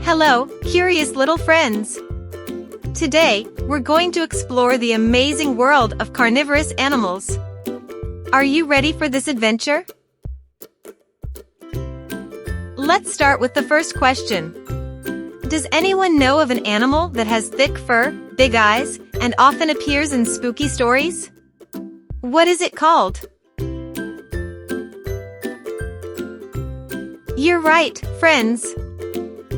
Hello, curious little friends! Today, we're going to explore the amazing world of carnivorous animals. Are you ready for this adventure? Let's start with the first question. Does anyone know of an animal that has thick fur, big eyes, and often appears in spooky stories? What is it called? You're right, friends.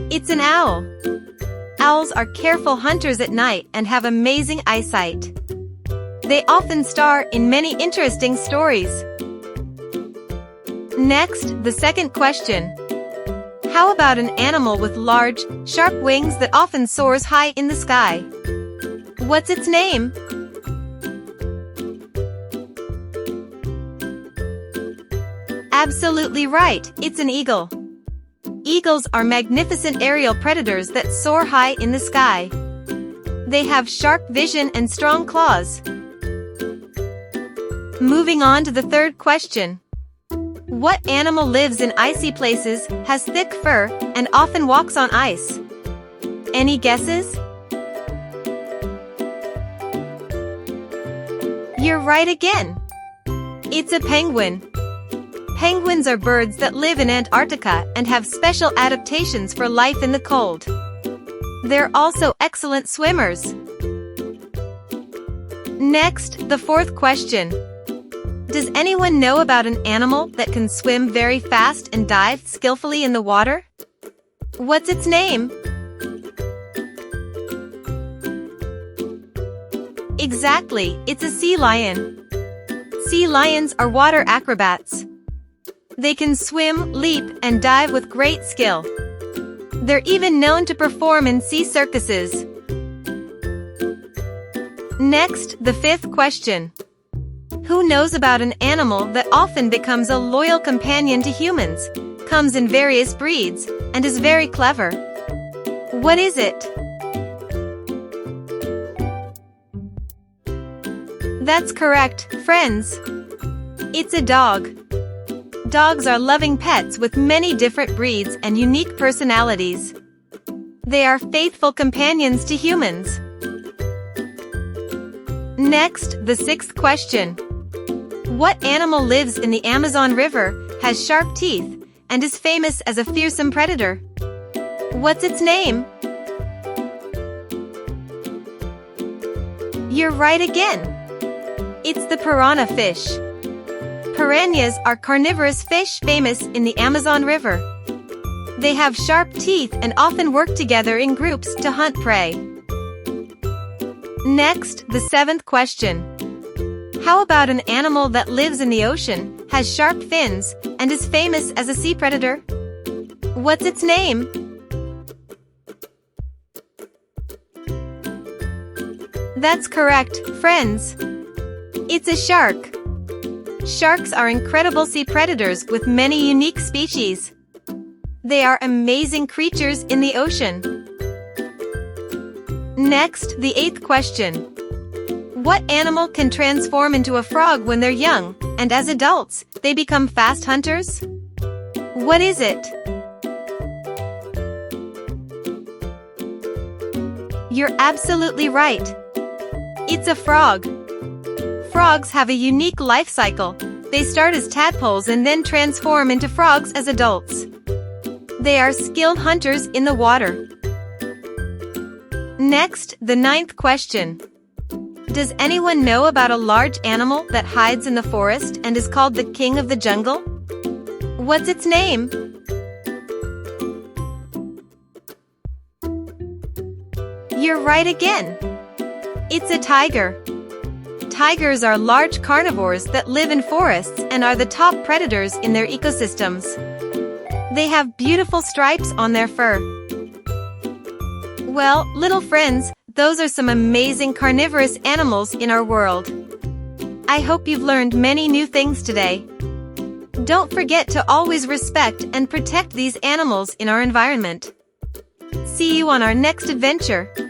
It's an owl. Owls are careful hunters at night and have amazing eyesight. They often star in many interesting stories. Next, the second question. How about an animal with large, sharp wings that often soars high in the sky? What's its name? Absolutely right, it's an eagle. Eagles are magnificent aerial predators that soar high in the sky. They have sharp vision and strong claws. Moving on to the third question. What animal lives in icy places, has thick fur, and often walks on ice? Any guesses? You're right again. It's a penguin. Penguins are birds that live in Antarctica and have special adaptations for life in the cold. They're also excellent swimmers. Next, the fourth question. Does anyone know about an animal that can swim very fast and dive skillfully in the water? What's its name? Exactly, it's a sea lion. Sea lions are water acrobats. They can swim, leap, and dive with great skill. They're even known to perform in sea circuses. Next, the fifth question. Who knows about an animal that often becomes a loyal companion to humans, comes in various breeds, and is very clever? What is it? That's correct, friends. It's a dog. Dogs are loving pets with many different breeds and unique personalities. They are faithful companions to humans. Next, the sixth question. What animal lives in the Amazon River, has sharp teeth, and is famous as a fearsome predator? What's its name? You're right again. It's the piranha fish. Piranhas are carnivorous fish famous in the Amazon River. They have sharp teeth and often work together in groups to hunt prey. Next, the seventh question. How about an animal that lives in the ocean, has sharp fins, and is famous as a sea predator? What's its name? That's correct, friends. It's a shark. Sharks are incredible sea predators with many unique species. They are amazing creatures in the ocean. Next, the eighth question. What animal can transform into a frog when they're young, and as adults, they become fast hunters? What is it? You're absolutely right. It's a frog. Frogs have a unique life cycle. They start as tadpoles and then transform into frogs as adults. They are skilled hunters in the water. Next, the ninth question. Does anyone know about a large animal that hides in the forest and is called the king of the jungle? What's its name? You're right again. It's a tiger. Tigers are large carnivores that live in forests and are the top predators in their ecosystems. They have beautiful stripes on their fur. Well, little friends, those are some amazing carnivorous animals in our world. I hope you've learned many new things today. Don't forget to always respect and protect these animals in our environment. See you on our next adventure.